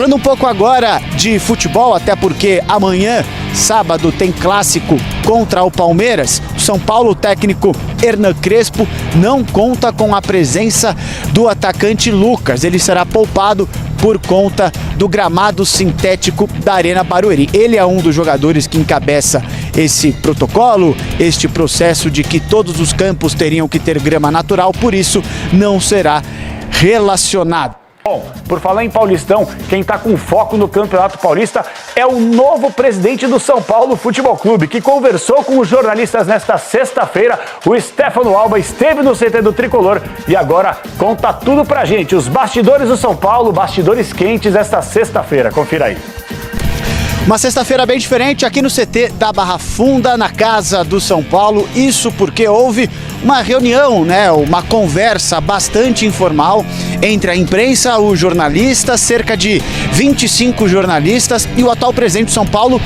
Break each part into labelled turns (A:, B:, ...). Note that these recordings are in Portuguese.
A: Falando um pouco agora de futebol, até porque amanhã, sábado, tem clássico contra o Palmeiras. O São Paulo, o técnico Hernan Crespo, não conta com a presença do atacante Lucas. Ele será poupado por conta do gramado sintético da Arena Barueri. Ele é um dos jogadores que encabeça esse protocolo, este processo de que todos os campos teriam que ter grama natural, por isso não será relacionado.
B: Bom, por falar em Paulistão, quem está com foco no Campeonato Paulista é o novo presidente do São Paulo Futebol Clube, que conversou com os jornalistas nesta sexta-feira. O Stefano Alba esteve no CT do Tricolor e agora conta tudo pra gente. Os bastidores do São Paulo, bastidores quentes esta sexta-feira. Confira aí.
A: Uma sexta-feira bem diferente aqui no CT da Barra Funda, na casa do São Paulo. Isso porque houve uma reunião, uma conversa bastante informal entre a imprensa, os jornalistas, cerca de 25 jornalistas e o atual presidente de São Paulo,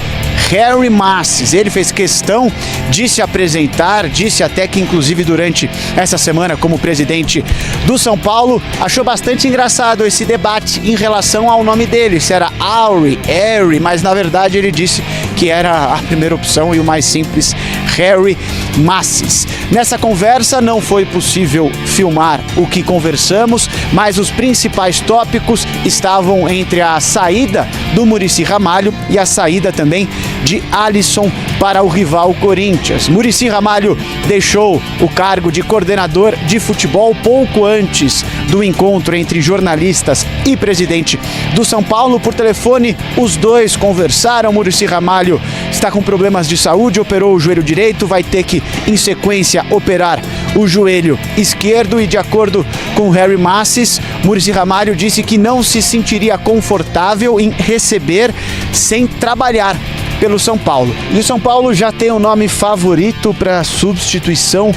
A: Harry Massis. Ele fez questão de se apresentar, disse até que inclusive durante essa semana como presidente do São Paulo, achou bastante engraçado esse debate em relação ao nome dele, se era Harry, mas na verdade ele disse que era a primeira opção e o mais simples, Harry Massis. Nessa conversa não foi possível filmar o que conversamos, mas os principais tópicos estavam entre a saída do Muricy Ramalho e a saída também de Alisson para o rival Corinthians. Muricy Ramalho deixou o cargo de coordenador de futebol pouco antes do encontro entre jornalistas e presidente do São Paulo. Por telefone, os dois conversaram. Muricy Ramalho está com problemas de saúde, operou o joelho direito, vai ter que, em sequência, operar o joelho esquerdo e, de acordo com Harry Massis, Muricy Ramalho disse que não se sentiria confortável em receber sem trabalhar pelo São Paulo. E o São Paulo já tem um nome favorito para a substituição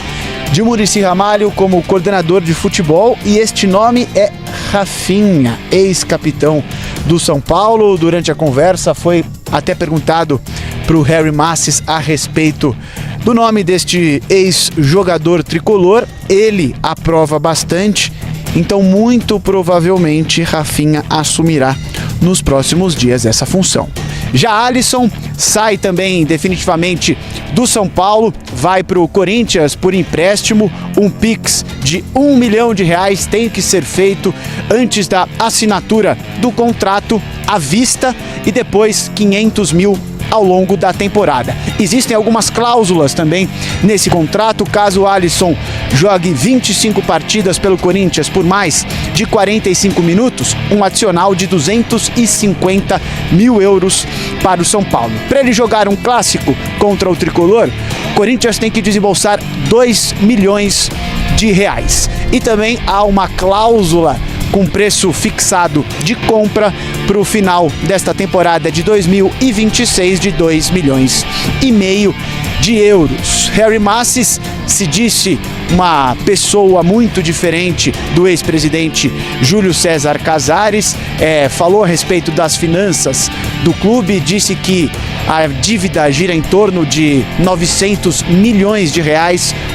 A: de Muricy Ramalho como coordenador de futebol, e este nome é Rafinha, ex-capitão do São Paulo. Durante a conversa foi até perguntado para o Harry Massis a respeito do nome deste ex-jogador tricolor. Ele aprova bastante, então muito provavelmente Rafinha assumirá nos próximos dias essa função. Já Alisson sai também definitivamente do São Paulo, vai para o Corinthians por empréstimo. Um Pix de R$1 milhão tem que ser feito antes da assinatura do contrato à vista e depois 500 mil ao longo da temporada. Existem algumas cláusulas também nesse contrato. Caso o Alisson jogue 25 partidas pelo Corinthians por mais de 45 minutos, um adicional de 250 mil euros para o São Paulo. Para ele jogar um clássico contra o Tricolor, o Corinthians tem que desembolsar R$2 milhões. E também há uma cláusula com preço fixado de compra para o final desta temporada de 2026 de R$2,5 milhões. Harry Massis se disse uma pessoa muito diferente do ex-presidente Júlio César Casares, falou a respeito das finanças do clube, disse que a dívida gira em torno de R$900 milhões,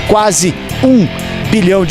A: quase R$1 bilhão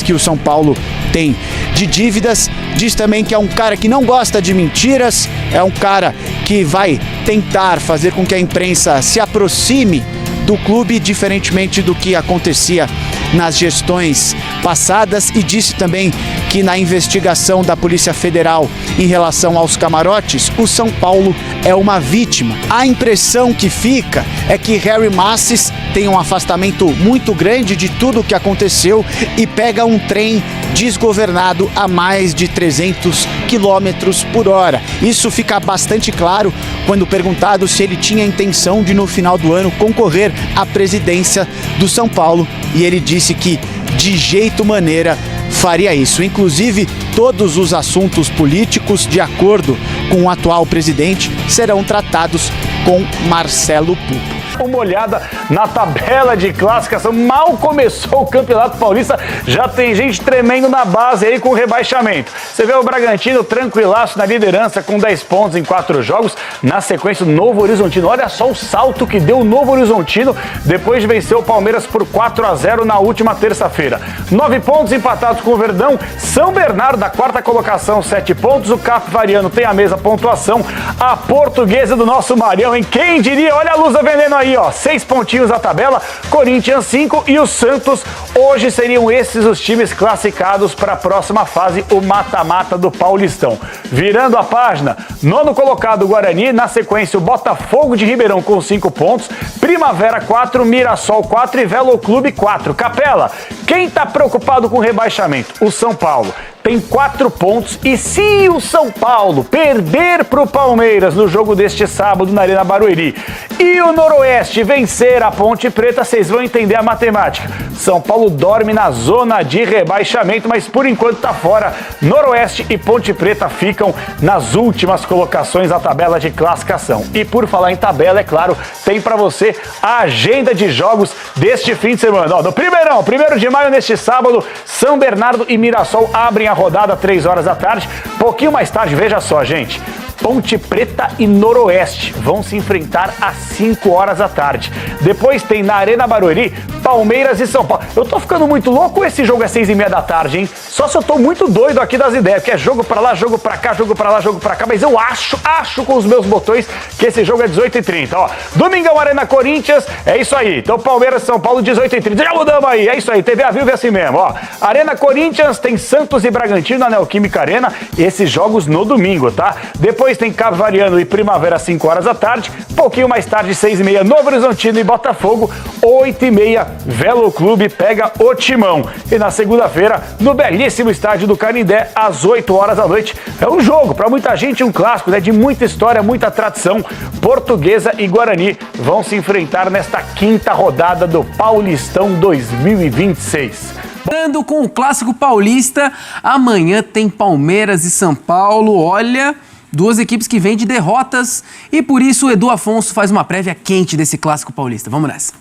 A: que o São Paulo tem de dívidas. Diz também que é um cara que não gosta de mentiras, é um cara que vai tentar fazer com que a imprensa se aproxime do clube, diferentemente do que acontecia nas gestões passadas, e disse também que na investigação da Polícia Federal em relação aos camarotes, o São Paulo é uma vítima. A impressão que fica é que Harry Massis tem um afastamento muito grande de tudo o que aconteceu e pega um trem desgovernado a mais de 300 km por hora. Isso fica bastante claro quando perguntado se ele tinha a intenção de, no final do ano, concorrer à presidência do São Paulo, e ele disse que de jeito maneira faria isso. Inclusive, todos os assuntos políticos, de acordo com o atual presidente, serão tratados com Marcelo Pupo.
B: uma olhada na tabela de classificação. Mal começou o Campeonato Paulista, já tem gente tremendo na base aí com o rebaixamento. Você vê o Bragantino tranquilaço na liderança com 10 pontos em 4 jogos. Na sequência, o Novo Horizontino. Olha só o salto que deu o Novo Horizontino depois de vencer o Palmeiras por 4-0 na última terça-feira. 9 pontos empatados com o Verdão. São Bernardo, da 4ª colocação, 7 pontos. O Capivariano tem a mesma pontuação. A Portuguesa do nosso Marião, hein? Quem diria? Olha a Lusa vendendo aí, ó. 6 pontinhos na tabela. Corinthians 5 e o Santos. Hoje seriam esses os times classificados para a próxima fase, o mata-mata do Paulistão. Virando a página, 9º colocado o Guarani. Na sequência, o Botafogo de Ribeirão com 5 pontos. Primavera 4, Mirassol 4 e Velo Clube 4. Capela, quem tá preocupado com o rebaixamento? O São Paulo. Tem 4 pontos e se o São Paulo perder para o Palmeiras no jogo deste sábado na Arena Barueri e o Noroeste vencer a Ponte Preta, vocês vão entender a matemática. São Paulo dorme na zona de rebaixamento, mas por enquanto está fora. Noroeste e Ponte Preta ficam nas últimas colocações da tabela de classificação. E por falar em tabela, é claro, tem para você a agenda de jogos deste fim de semana. Ó, no Primeirão, 1º de maio, neste sábado, São Bernardo e Mirassol abrem a rodada 3 horas da tarde. Pouquinho mais tarde, veja só, gente. Ponte Preta e Noroeste vão se enfrentar às 5 horas da tarde. Depois tem na Arena Barueri, Palmeiras e São Paulo. Eu tô ficando muito louco, esse jogo é 6h30 da tarde, hein? Só se eu tô muito doido aqui das ideias, que é jogo pra lá, jogo pra cá, jogo pra lá, jogo pra cá, mas eu acho com os meus botões que esse jogo é 18h30, ó. Domingão, Arena Corinthians, é isso aí. Então Palmeiras e São Paulo, 18h30. Já mudamos aí, é isso aí, TV a vivo é assim mesmo, ó. Arena Corinthians tem Santos e Bragantino na Neoquímica Arena, esses jogos no domingo, tá? Depois tem Capivariano e Primavera às 5 horas da tarde. Pouquinho mais tarde, 6h30, Novo Horizontino e Botafogo. 8h30, Velo Clube pega o Timão. E na segunda-feira, no belíssimo estádio do Canindé, às 8 horas da noite. É um jogo, para muita gente, um clássico, né? De muita história, muita tradição. Portuguesa e Guarani vão se enfrentar nesta 5ª rodada do Paulistão 2026.
C: Dando com o Clássico Paulista, amanhã tem Palmeiras e São Paulo. Olha, duas equipes que vêm de derrotas e por isso o Edu Afonso faz uma prévia quente desse Clássico Paulista. Vamos nessa.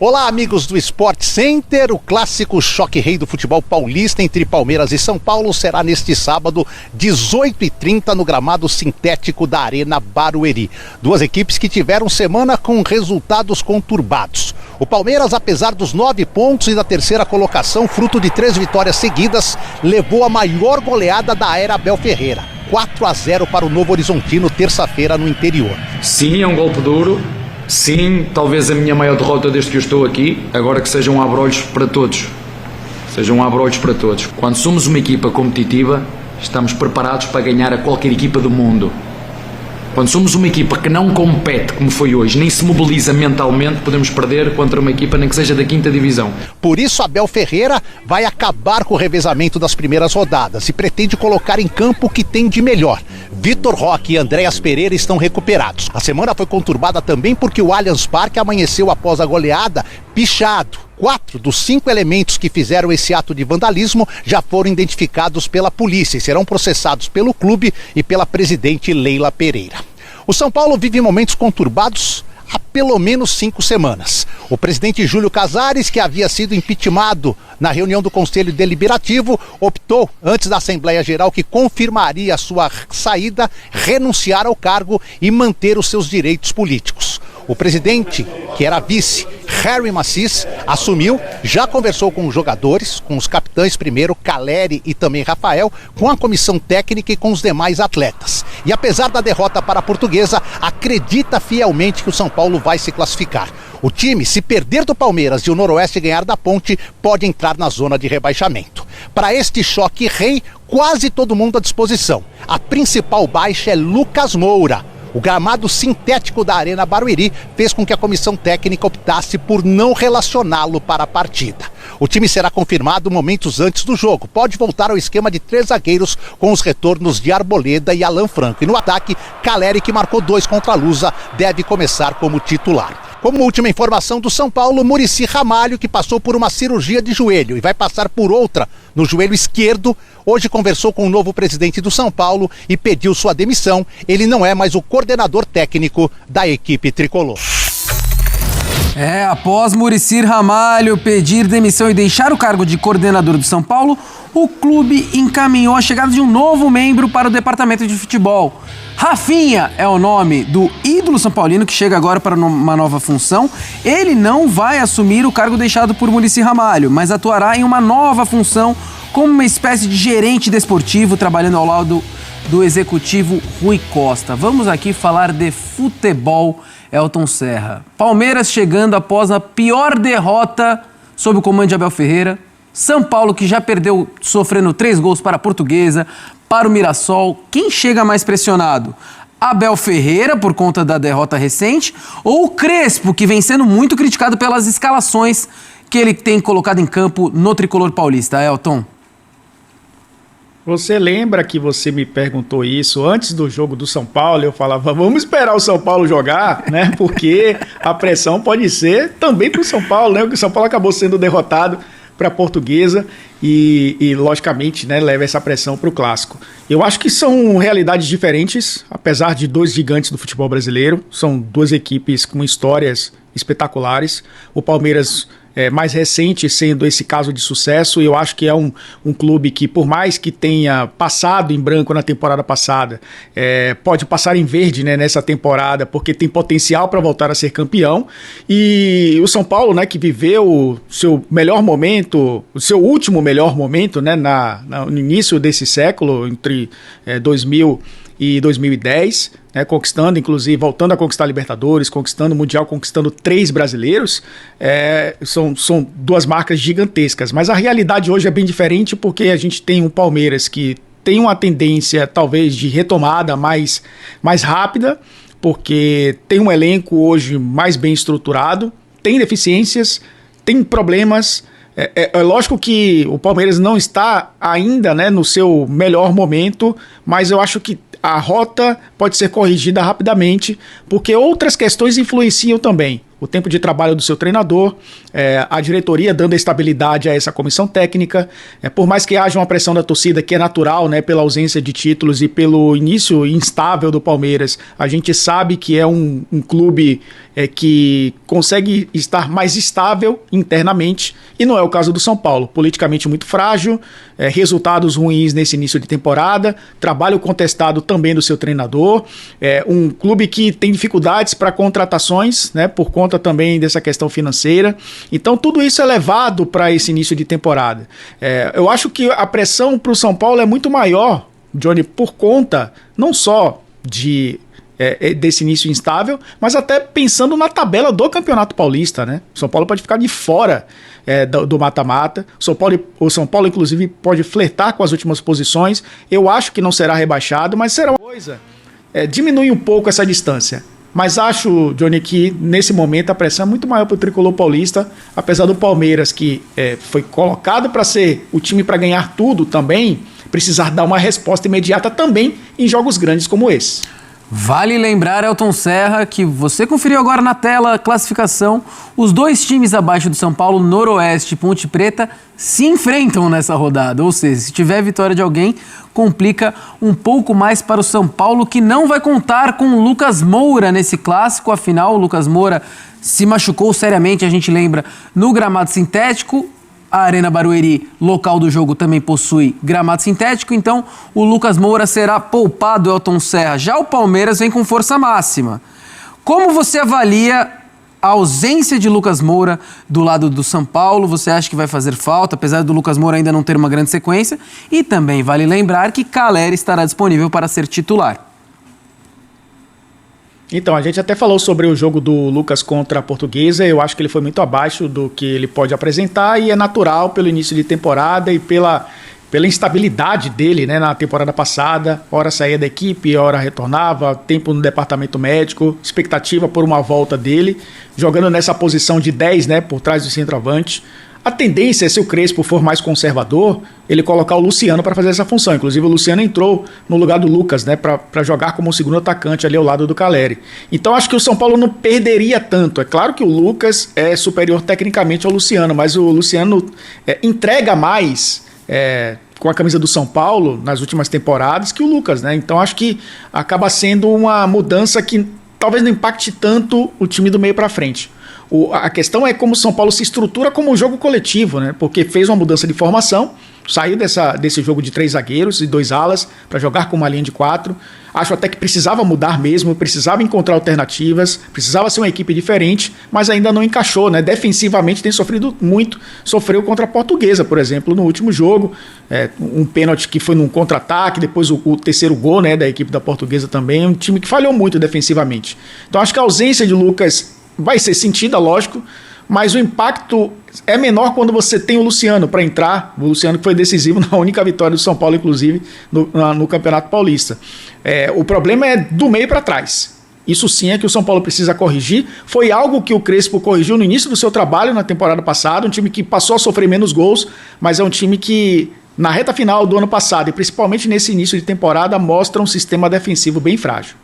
D: Olá, amigos do Sport Center. O clássico choque rei do futebol paulista entre Palmeiras e São Paulo será neste sábado, 18h30, no gramado sintético da Arena Barueri. Duas equipes que tiveram semana com resultados conturbados. O Palmeiras, apesar dos 9 pontos e da terceira colocação, fruto de 3 vitórias seguidas, levou a maior goleada da era Abel Ferreira. 4-0 para o Novo Horizontino, terça-feira, no interior.
E: Sim, é um golpe duro. Sim, talvez a minha maior derrota desde que eu estou aqui. Agora que sejam abrolhos para todos. Sejam abrolhos para todos. Quando somos uma equipa competitiva, estamos preparados para ganhar a qualquer equipa do mundo. Quando somos uma equipa que não compete, como foi hoje, nem se mobiliza mentalmente, podemos perder contra uma equipa nem que seja da 5ª divisão.
D: Por isso, Abel Ferreira vai acabar com o revezamento das primeiras rodadas e pretende colocar em campo o que tem de melhor. Vitor Roque e Andréas Pereira estão recuperados. A semana foi conturbada também porque o Allianz Parque amanheceu após a goleada pichado. 4 dos 5 elementos que fizeram esse ato de vandalismo já foram identificados pela polícia e serão processados pelo clube e pela presidente Leila Pereira. O São Paulo vive momentos conturbados há pelo menos 5 semanas. O presidente Júlio Casares, que havia sido impeachmentado na reunião do Conselho Deliberativo, optou, antes da Assembleia Geral que confirmaria a sua saída, renunciar ao cargo e manter os seus direitos políticos. O presidente, que era vice, Harry Macis, assumiu, já conversou com os jogadores, com os capitães primeiro, Caleri e também Rafael, com a comissão técnica e com os demais atletas. E apesar da derrota para a Portuguesa, acredita fielmente que o São Paulo vai se classificar. O time, se perder do Palmeiras e o Noroeste ganhar da Ponte, pode entrar na zona de rebaixamento. Para este choque rei, quase todo mundo à disposição. A principal baixa é Lucas Moura. O gramado sintético da Arena Barueri fez com que a comissão técnica optasse por não relacioná-lo para a partida. O time será confirmado momentos antes do jogo. Pode voltar ao esquema de 3 zagueiros com os retornos de Arboleda e Alan Franco. E no ataque, Caleri, que marcou 2 contra a Lusa, deve começar como titular. Como última informação do São Paulo, Muricy Ramalho, que passou por uma cirurgia de joelho e vai passar por outra no joelho esquerdo, hoje conversou com o novo presidente do São Paulo e pediu sua demissão. Ele não é mais o coordenador técnico da equipe tricolor.
C: Após Muricy Ramalho pedir demissão e deixar o cargo de coordenador do São Paulo, o clube encaminhou a chegada de um novo membro para o departamento de futebol. Rafinha é o nome do ídolo são paulino que chega agora para uma nova função. Ele não vai assumir o cargo deixado por Muricy Ramalho, mas atuará em uma nova função como uma espécie de gerente desportivo, trabalhando ao lado do executivo Rui Costa. Vamos aqui falar de futebol, Elton Serra. Palmeiras chegando após a pior derrota sob o comando de Abel Ferreira. São Paulo, que já perdeu sofrendo 3 gols para a Portuguesa, para o Mirassol. Quem chega mais pressionado? Abel Ferreira, por conta da derrota recente, ou o Crespo, que vem sendo muito criticado pelas escalações que ele tem colocado em campo no tricolor paulista? Elton?
F: Você lembra que você me perguntou isso antes do jogo do São Paulo? Eu falava, vamos esperar o São Paulo jogar, né? Porque a pressão pode ser também para o São Paulo, né? Porque o São Paulo acabou sendo derrotado para a Portuguesa e logicamente, né, leva essa pressão para o Clássico. Eu acho que são realidades diferentes, apesar de 2 gigantes do futebol brasileiro. São 2 equipes com histórias espetaculares. O Palmeiras mais recente sendo esse caso de sucesso, eu acho que é um clube que, por mais que tenha passado em branco na temporada passada, pode passar em verde, né, nessa temporada, porque tem potencial para voltar a ser campeão. E o São Paulo, né, que viveu o seu melhor momento, o seu último melhor momento, né, no início desse século, entre 2000 e 2010, né, conquistando, inclusive, voltando a conquistar Libertadores, conquistando o Mundial, conquistando 3 brasileiros, são 2 marcas gigantescas. Mas a realidade hoje é bem diferente, porque a gente tem um Palmeiras que tem uma tendência, talvez, de retomada mais rápida, porque tem um elenco hoje mais bem estruturado, tem deficiências, tem problemas. É lógico que o Palmeiras não está ainda, né, no seu melhor momento, mas eu acho que a rota pode ser corrigida rapidamente, porque outras questões influenciam também. O tempo de trabalho do seu treinador, a diretoria dando estabilidade a essa comissão técnica, por mais que haja uma pressão da torcida, que é natural, né, pela ausência de títulos e pelo início instável do Palmeiras, a gente sabe que é um clube que consegue estar mais estável internamente, e não é o caso do São Paulo. Politicamente muito frágil, resultados ruins nesse início de temporada, trabalho contestado também do seu treinador, um clube que tem dificuldades para contratações, né, por conta também dessa questão financeira. Então tudo isso é levado para esse início de temporada. Eu acho que a pressão para o São Paulo é muito maior, Johnny, por conta não só desse início instável, mas até pensando na tabela do Campeonato Paulista, né? O São Paulo pode ficar de fora do mata-mata. O São Paulo, inclusive, pode flertar com as últimas posições. Eu acho que não será rebaixado, mas será uma coisa. Diminui um pouco essa distância. Mas acho, Johnny, que nesse momento a pressão é muito maior para o tricolor paulista, apesar do Palmeiras, que foi colocado para ser o time para ganhar tudo também, precisar dar uma resposta imediata também em jogos grandes como esse.
C: Vale lembrar, Elton Serra, que você conferiu agora na tela a classificação. Os 2 times abaixo do São Paulo, Noroeste e Ponte Preta, se enfrentam nessa rodada. Ou seja, se tiver vitória de alguém, complica um pouco mais para o São Paulo, que não vai contar com o Lucas Moura nesse clássico. Afinal, o Lucas Moura se machucou seriamente, a gente lembra, no gramado sintético. A Arena Barueri, local do jogo, também possui gramado sintético, então o Lucas Moura será poupado, Elton Serra. Já o Palmeiras vem com força máxima. Como você avalia a ausência de Lucas Moura do lado do São Paulo? Você acha que vai fazer falta, apesar do Lucas Moura ainda não ter uma grande sequência? E também vale lembrar que Calleri estará disponível para ser titular.
F: Então, a gente até falou sobre o jogo do Lucas contra a Portuguesa. Eu acho que ele foi muito abaixo do que ele pode apresentar, e é natural pelo início de temporada e pela instabilidade dele, né, na temporada passada. Hora saía da equipe, hora retornava, tempo no departamento médico, expectativa por uma volta dele, jogando nessa posição de 10, né, por trás do centroavante. A tendência é, se o Crespo for mais conservador, ele colocar o Luciano para fazer essa função. Inclusive o Luciano entrou no lugar do Lucas, né, para jogar como segundo atacante ali ao lado do Calleri. Então acho que o São Paulo não perderia tanto. É claro que o Lucas é superior tecnicamente ao Luciano, mas o Luciano entrega mais com a camisa do São Paulo nas últimas temporadas que o Lucas, né? Então acho que acaba sendo uma mudança que talvez não impacte tanto o time do meio para frente. A questão é como o São Paulo se estrutura como um jogo coletivo, né? Porque fez uma mudança de formação, saiu desse jogo de 3 zagueiros e 2 alas para jogar com uma linha de 4. Acho até que precisava mudar mesmo, precisava encontrar alternativas, precisava ser uma equipe diferente, mas ainda não encaixou, né? Defensivamente tem sofrido muito, sofreu contra a Portuguesa, por exemplo, no último jogo, um pênalti que foi num contra-ataque, depois o terceiro gol, né, da equipe da Portuguesa também, um time que falhou muito defensivamente. Então acho que a ausência de Lucas vai ser sentida, lógico, mas o impacto é menor quando você tem o Luciano para entrar. O Luciano que foi decisivo na única vitória do São Paulo, inclusive, no Campeonato Paulista. O problema é do meio para trás. Isso sim é que o São Paulo precisa corrigir. Foi algo que o Crespo corrigiu no início do seu trabalho na temporada passada, um time que passou a sofrer menos gols, mas é um time que, na reta final do ano passado, e principalmente nesse início de temporada, mostra um sistema defensivo bem frágil.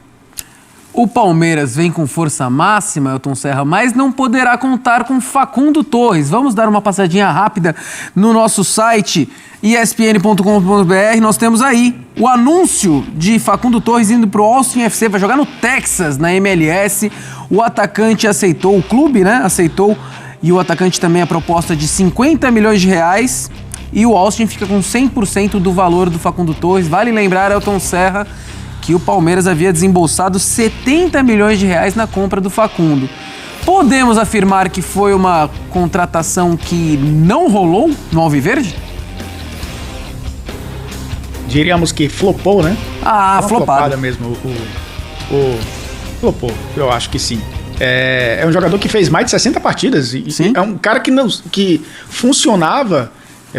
C: O Palmeiras vem com força máxima, Elton Serra, mas não poderá contar com Facundo Torres. Vamos dar uma passadinha rápida no nosso site espn.com.br. Nós temos aí o anúncio de Facundo Torres indo para o Austin FC, vai jogar no Texas, na MLS. O atacante aceitou, o clube, né, aceitou, e o atacante também a proposta de 50 milhões de reais. E o Austin fica com 100% do valor do Facundo Torres. Vale lembrar, Elton Serra, que o Palmeiras havia desembolsado 70 milhões de reais na compra do Facundo. Podemos afirmar que foi uma contratação que não rolou no Alviverde?
F: Diríamos que flopou, né?
C: Flopada
F: mesmo. Flopou, eu acho que sim. É um jogador que fez mais de 60 partidas.
C: Sim.
F: É um cara que funcionava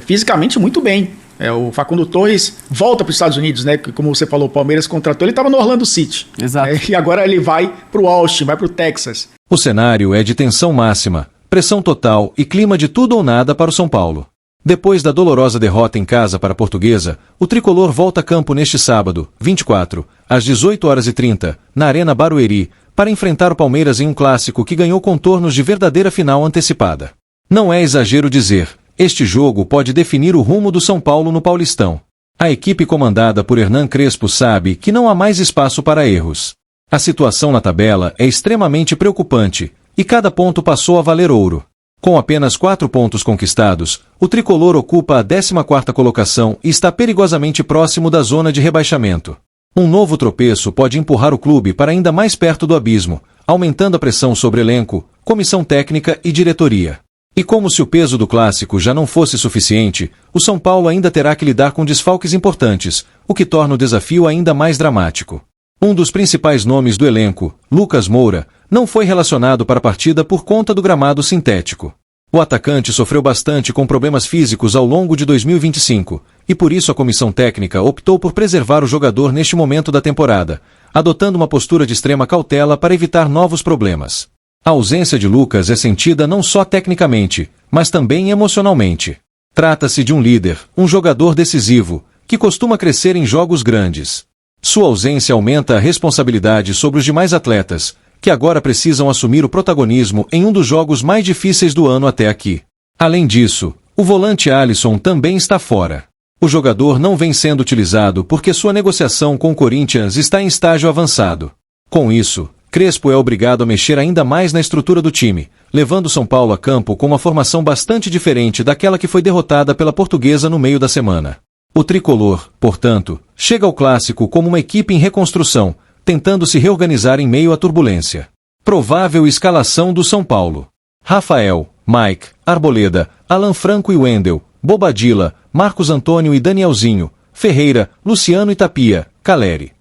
F: fisicamente muito bem. O Facundo Torres volta para os Estados Unidos, né? Como você falou, o Palmeiras contratou, ele estava no Orlando City.
C: Exato.
F: E agora ele vai para o Austin, vai para o Texas.
G: O cenário é de tensão máxima, pressão total e clima de tudo ou nada para o São Paulo. Depois da dolorosa derrota em casa para a Portuguesa, o tricolor volta a campo neste sábado, 24, às 18h30, na Arena Barueri, para enfrentar o Palmeiras em um clássico que ganhou contornos de verdadeira final antecipada. Não é exagero dizer, este jogo pode definir o rumo do São Paulo no Paulistão. A equipe comandada por Hernan Crespo sabe que não há mais espaço para erros. A situação na tabela é extremamente preocupante, e cada ponto passou a valer ouro. Com apenas 4 pontos conquistados, o tricolor ocupa a 14ª colocação e está perigosamente próximo da zona de rebaixamento. Um novo tropeço pode empurrar o clube para ainda mais perto do abismo, aumentando a pressão sobre elenco, comissão técnica e diretoria. E como se o peso do clássico já não fosse suficiente, o São Paulo ainda terá que lidar com desfalques importantes, o que torna o desafio ainda mais dramático. Um dos principais nomes do elenco, Lucas Moura, não foi relacionado para a partida por conta do gramado sintético. O atacante sofreu bastante com problemas físicos ao longo de 2025, e por isso a comissão técnica optou por preservar o jogador neste momento da temporada, adotando uma postura de extrema cautela para evitar novos problemas. A ausência de Lucas é sentida não só tecnicamente, mas também emocionalmente. Trata-se de um líder, um jogador decisivo, que costuma crescer em jogos grandes. Sua ausência aumenta a responsabilidade sobre os demais atletas, que agora precisam assumir o protagonismo em um dos jogos mais difíceis do ano até aqui. Além disso, o volante Alisson também está fora. O jogador não vem sendo utilizado porque sua negociação com o Corinthians está em estágio avançado. Com isso, Crespo é obrigado a mexer ainda mais na estrutura do time, levando São Paulo a campo com uma formação bastante diferente daquela que foi derrotada pela Portuguesa no meio da semana. O tricolor, portanto, chega ao clássico como uma equipe em reconstrução, tentando se reorganizar em meio à turbulência. Provável escalação do São Paulo: Rafael, Mike, Arboleda, Alan Franco e Wendel, Bobadilla, Marcos Antônio e Danielzinho, Ferreira, Luciano e Tapia, Caleri.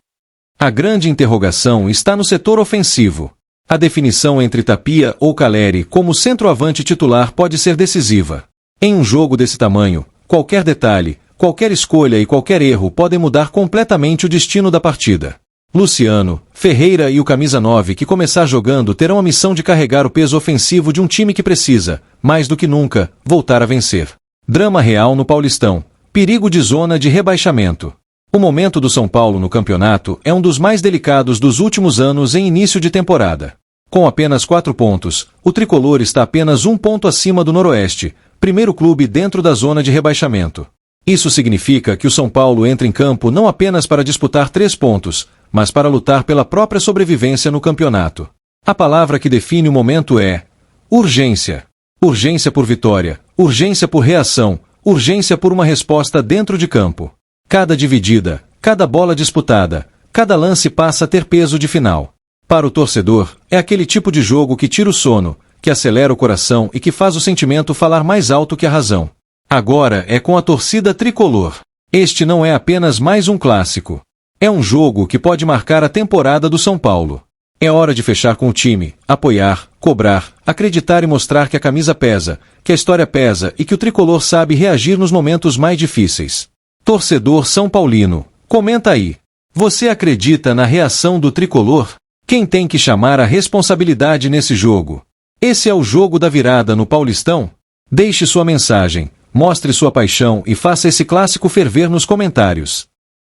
G: A grande interrogação está no setor ofensivo. A definição entre Tapia ou Caleri como centroavante titular pode ser decisiva. Em um jogo desse tamanho, qualquer detalhe, qualquer escolha e qualquer erro podem mudar completamente o destino da partida. Luciano, Ferreira e o camisa 9 que começar jogando terão a missão de carregar o peso ofensivo de um time que precisa, mais do que nunca, voltar a vencer. Drama real no Paulistão. Perigo de zona de rebaixamento. O momento do São Paulo no campeonato é um dos mais delicados dos últimos anos em início de temporada. Com apenas 4 pontos, o tricolor está apenas 1 ponto acima do Noroeste, primeiro clube dentro da zona de rebaixamento. Isso significa que o São Paulo entra em campo não apenas para disputar 3 pontos, mas para lutar pela própria sobrevivência no campeonato. A palavra que define o momento é Urgência. Urgência por vitória, urgência por reação, urgência por uma resposta dentro de campo. Cada dividida, cada bola disputada, cada lance passa a ter peso de final. Para o torcedor, é aquele tipo de jogo que tira o sono, que acelera o coração e que faz o sentimento falar mais alto que a razão. Agora é com a torcida tricolor. Este não é apenas mais um clássico. É um jogo que pode marcar a temporada do São Paulo. É hora de fechar com o time, apoiar, cobrar, acreditar e mostrar que a camisa pesa, que a história pesa e que o tricolor sabe reagir nos momentos mais difíceis. Torcedor São Paulino, comenta aí. Você acredita na reação do tricolor? Quem tem que chamar a responsabilidade nesse jogo? Esse é o jogo da virada no Paulistão? Deixe sua mensagem, mostre sua paixão e faça esse clássico ferver nos comentários.